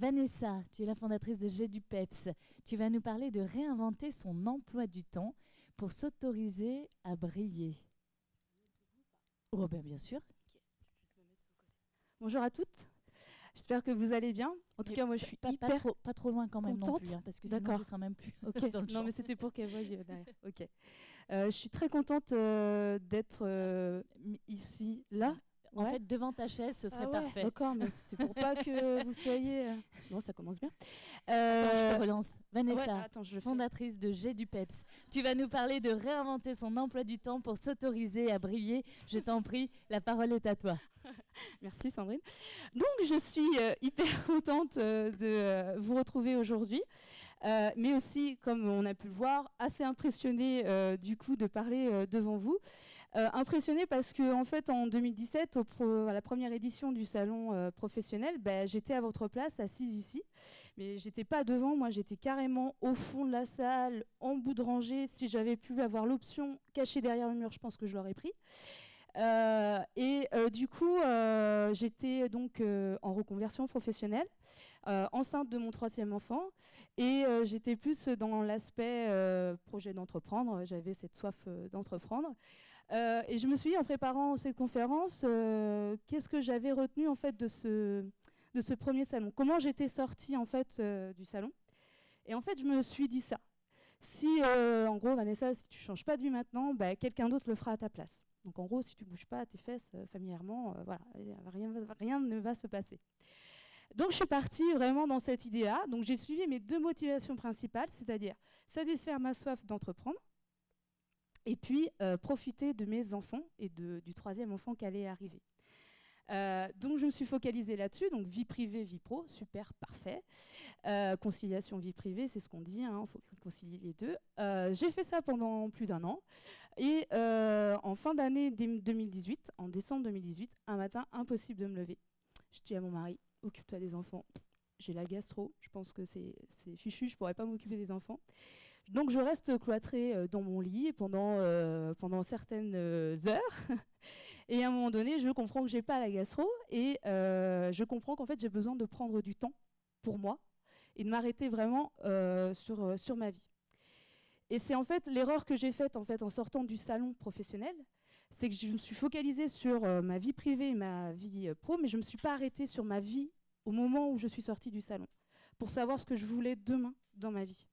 Vanessa, tu es la fondatrice de J'ai du Peps. Tu vas nous parler de réinventer son emploi du temps pour s'autoriser à briller. Oh ben bien sûr. Bonjour à toutes, j'espère que vous allez bien. En tout cas, moi je suis hyper pas trop loin quand même non contente. plus, parce que sinon D'accord. tu seras même plus Ok. dans le champ. Non, mais c'était pour qu'elle voie derrière. Ok. Je suis très contente d'être ici, là. En Ouais. fait, devant ta chaise, ce serait ouais, parfait. D'accord, mais c'était pour pas que vous soyez... Bon, ça commence bien. Attends, je te relance. Vanessa, ouais, attends, fondatrice de J'ai du Peps. Tu vas nous parler de réinventer son emploi du temps pour s'autoriser à briller. Je t'en prie, la parole est à toi. Merci Sandrine. Donc je suis hyper contente de vous retrouver aujourd'hui, mais aussi, comme on a pu le voir, assez impressionnée du coup de parler devant vous. Impressionnée parce que en fait en 2017, à la première édition du salon professionnel, j'étais à votre place, assise ici, mais j'étais pas devant, moi j'étais carrément au fond de la salle, en bout de rangée. Si j'avais pu avoir l'option cachée derrière le mur, je pense que je l'aurais pris. Du coup, j'étais donc en reconversion professionnelle, enceinte de mon 3e enfant, et j'étais plus dans l'aspect projet d'entreprendre. J'avais cette soif d'entreprendre. Et je me suis dit, en préparant cette conférence, qu'est-ce que j'avais retenu en fait de ce premier salon? Comment j'étais sortie en fait du salon? Et en fait, je me suis dit ça. Si, en gros, Vanessa, si tu changes pas de vie maintenant, quelqu'un d'autre le fera à ta place. Donc en gros, si tu bouges pas tes fesses familièrement, voilà, rien ne va se passer. Donc je suis partie vraiment dans cette idée-là. Donc j'ai suivi mes 2 motivations principales, c'est-à-dire satisfaire ma soif d'entreprendre et puis profiter de mes enfants et du 3e enfant qui allait arriver. Donc je me suis focalisée là-dessus, donc vie privée, vie pro, super, parfait. Conciliation vie privée, c'est ce qu'on dit, il faut concilier les deux. J'ai fait ça pendant plus d'1 an. Et en fin d'année 2018, en décembre 2018, un matin, impossible de me lever. Je dis à mon mari, occupe-toi des enfants. J'ai la gastro, je pense que c'est fichu, je ne pourrais pas m'occuper des enfants. Donc je reste cloîtrée dans mon lit pendant certaines heures. Et à un moment donné, je comprends que je n'ai pas la gastro et je comprends qu'en fait, j'ai besoin de prendre du temps pour moi et de m'arrêter vraiment sur ma vie. Et c'est en fait l'erreur que j'ai faite en sortant du salon professionnel, c'est que je me suis focalisée sur ma vie privée et ma vie pro, mais je ne me suis pas arrêtée sur ma vie au moment où je suis sortie du salon, pour savoir ce que je voulais demain dans ma vie.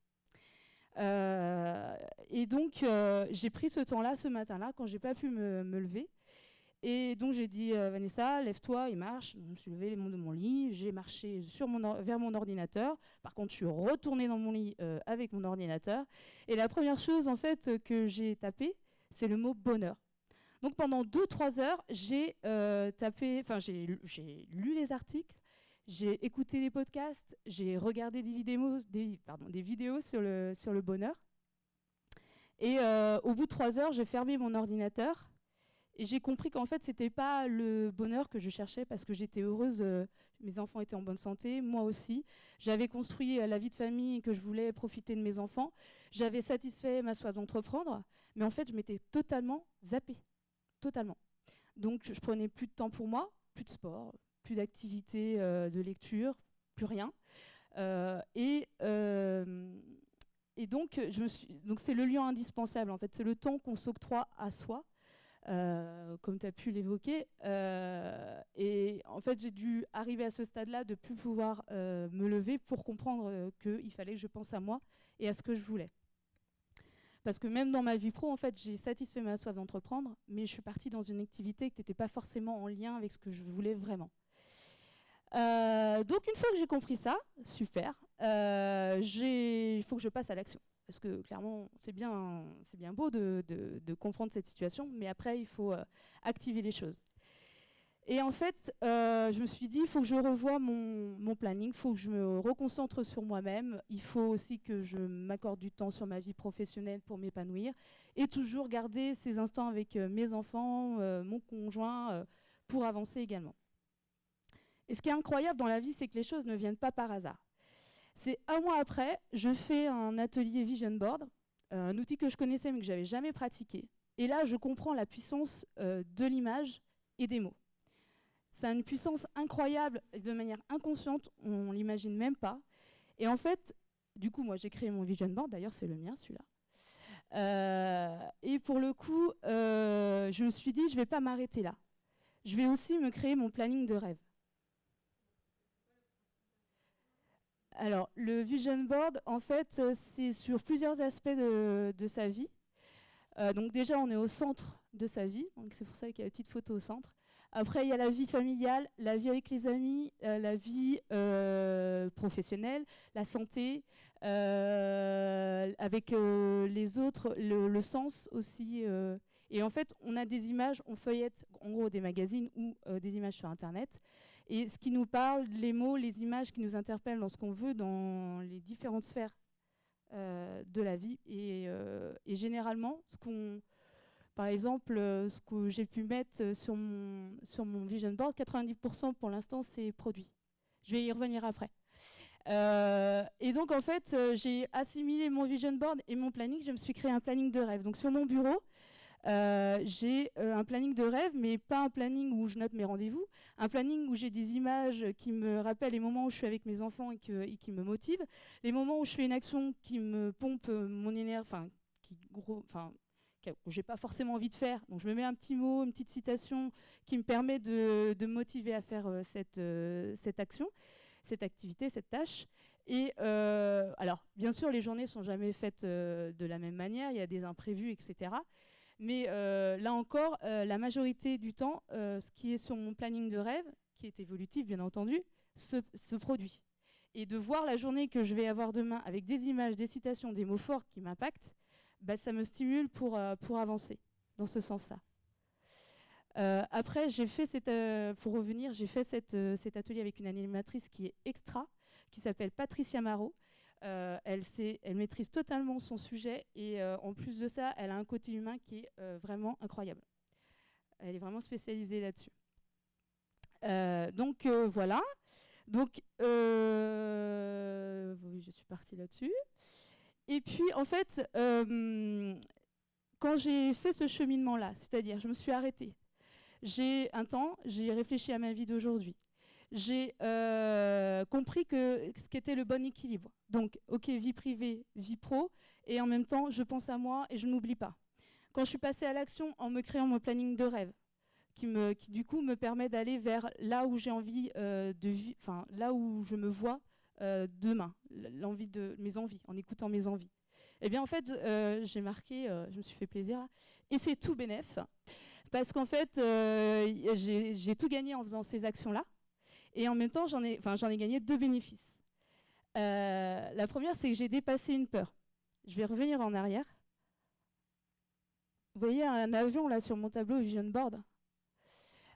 Et donc, j'ai pris ce temps-là, ce matin-là, quand j'ai pas pu me lever. Et donc, j'ai dit, Vanessa, lève-toi et marche. Donc, je me suis levée de mon lit, j'ai marché vers mon ordinateur. Par contre, je suis retournée dans mon lit avec mon ordinateur. Et la première chose, en fait, que j'ai tapé, c'est le mot bonheur. Donc, pendant 2-3 heures, j'ai lu les articles, j'ai écouté les podcasts, j'ai regardé des vidéos sur le bonheur. Et au bout de 3 heures, j'ai fermé mon ordinateur et j'ai compris qu'en fait, c'était pas le bonheur que je cherchais parce que j'étais heureuse, mes enfants étaient en bonne santé, moi aussi. J'avais construit la vie de famille que je voulais, profiter de mes enfants. J'avais satisfait ma soif d'entreprendre, mais en fait, je m'étais totalement zappée. Totalement. Donc, je prenais plus de temps pour moi, plus de sport, plus d'activités de lecture, plus rien. Et donc, donc c'est le lien indispensable, en fait. C'est le temps qu'on s'octroie à soi, comme tu as pu l'évoquer. Et en fait, j'ai dû arriver à ce stade-là de ne plus pouvoir me lever pour comprendre qu'il fallait que je pense à moi et à ce que je voulais. Parce que même dans ma vie pro, en fait, j'ai satisfait ma soif d'entreprendre, mais je suis partie dans une activité qui n'était pas forcément en lien avec ce que je voulais vraiment. Donc une fois que j'ai compris ça, super, il faut que je passe à l'action. Parce que clairement, c'est bien beau de comprendre cette situation, mais après, il faut activer les choses. Et en fait, je me suis dit, il faut que je revoie mon planning, il faut que je me reconcentre sur moi-même, il faut aussi que je m'accorde du temps sur ma vie professionnelle pour m'épanouir, et toujours garder ces instants avec mes enfants, mon conjoint, pour avancer également. Et ce qui est incroyable dans la vie, c'est que les choses ne viennent pas par hasard. C'est 1 mois après, je fais un atelier Vision Board, un outil que je connaissais mais que je n'avais jamais pratiqué. Et là, je comprends la puissance de l'image et des mots. Ça a une puissance incroyable, et de manière inconsciente, on ne l'imagine même pas. Et en fait, du coup, moi, j'ai créé mon vision board. D'ailleurs, c'est le mien, celui-là. Et pour le coup, je me suis dit, je ne vais pas m'arrêter là. Je vais aussi me créer mon planning de rêve. Alors, le vision board, en fait, c'est sur plusieurs aspects de sa vie. Donc déjà, on est au centre de sa vie, donc c'est pour ça qu'il y a la petite photo au centre. Après, il y a la vie familiale, la vie avec les amis, la vie professionnelle, la santé, avec les autres, le sens aussi. Et en fait, on a des images, on feuillette en gros des magazines ou des images sur Internet. Et ce qui nous parle, les mots, les images qui nous interpellent dans ce qu'on veut dans les différentes sphères de la vie. Et généralement, par exemple, ce que j'ai pu mettre sur mon vision board, 90% pour l'instant, c'est produit. Je vais y revenir après. Et donc, en fait, j'ai assimilé mon vision board et mon planning. Je me suis créé un planning de rêve. Donc, sur mon bureau, j'ai un planning de rêve, mais pas un planning où je note mes rendez-vous. Un planning où j'ai des images qui me rappellent les moments où je suis avec mes enfants et qui me motivent. Les moments où je fais une action qui me pompe mon énergie, que j'ai pas forcément envie de faire. Donc je me mets un petit mot, une petite citation qui me permet de me motiver à faire cette action, cette activité, cette tâche. Et alors, bien sûr, les journées sont jamais faites de la même manière. Il y a des imprévus, etc. Mais là encore, la majorité du temps, ce qui est sur mon planning de rêve, qui est évolutif bien entendu, se produit. Et de voir la journée que je vais avoir demain avec des images, des citations, des mots forts qui m'impactent, bah, ça me stimule pour avancer dans ce sens-là. Après, pour revenir, j'ai fait cet atelier avec une animatrice qui est extra, qui s'appelle Patricia Marot. Elle maîtrise totalement son sujet et en plus de ça, elle a un côté humain qui est vraiment incroyable. Elle est vraiment spécialisée là-dessus. Donc voilà. Donc oui, je suis partie là-dessus. Et puis en fait, quand j'ai fait ce cheminement-là, c'est-à-dire je me suis arrêtée, j'ai réfléchi à ma vie d'aujourd'hui. J'ai compris ce qu'était le bon équilibre. Donc, ok, vie privée, vie pro, et en même temps, je pense à moi et je n'oublie pas. Quand je suis passée à l'action en me créant mon planning de rêve, qui du coup me permet d'aller vers là où j'ai envie de vivre, enfin là où je me vois demain, mes envies, en écoutant mes envies. Eh bien, en fait, j'ai marqué, je me suis fait plaisir, et c'est tout bénef, parce qu'en fait, j'ai tout gagné en faisant ces actions-là. Et en même temps, j'en ai gagné 2 bénéfices. La première, c'est que j'ai dépassé une peur. Je vais revenir en arrière. Vous voyez un avion là sur mon tableau vision board.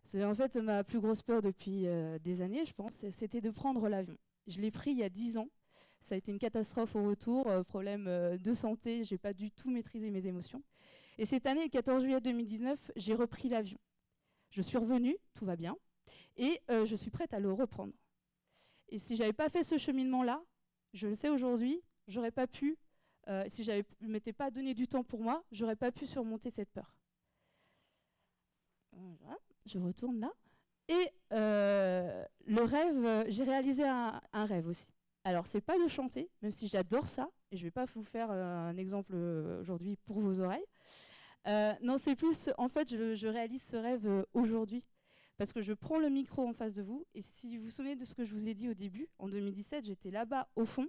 C'est en fait ma plus grosse peur depuis des années, je pense, c'était de prendre l'avion. Je l'ai pris il y a 10 ans. Ça a été une catastrophe au retour, problème de santé, j'ai pas du tout maîtrisé mes émotions. Et cette année, le 14 juillet 2019, j'ai repris l'avion. Je suis revenue, tout va bien. Et je suis prête à le reprendre. Et si j'avais pas fait ce cheminement-là, je le sais aujourd'hui, j'aurais pas pu, si je ne m'étais pas donné du temps pour moi, j'aurais pas pu surmonter cette peur. Voilà, je retourne là. Et le rêve, j'ai réalisé un rêve aussi. Alors, c'est pas de chanter, même si j'adore ça, et je vais pas vous faire un exemple aujourd'hui pour vos oreilles. Non, c'est plus, en fait, je réalise ce rêve aujourd'hui. Parce que je prends le micro en face de vous, et si vous vous souvenez de ce que je vous ai dit au début, en 2017, j'étais là-bas au fond,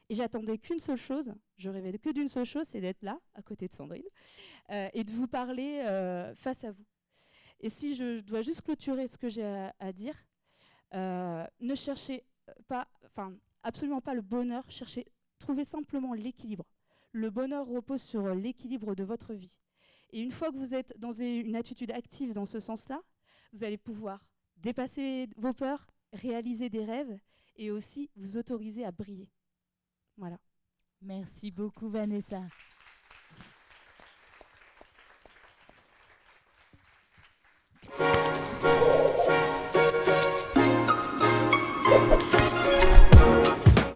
et j'attendais qu'une seule chose, je rêvais que d'une seule chose, c'est d'être là, à côté de Sandrine, et de vous parler face à vous. Et si je dois juste clôturer ce que j'ai à dire, ne cherchez pas, absolument pas le bonheur, trouvez simplement l'équilibre. Le bonheur repose sur l'équilibre de votre vie. Et une fois que vous êtes dans une attitude active dans ce sens-là, vous allez pouvoir dépasser vos peurs, réaliser des rêves et aussi vous autoriser à briller. Voilà. Merci beaucoup, Vanessa.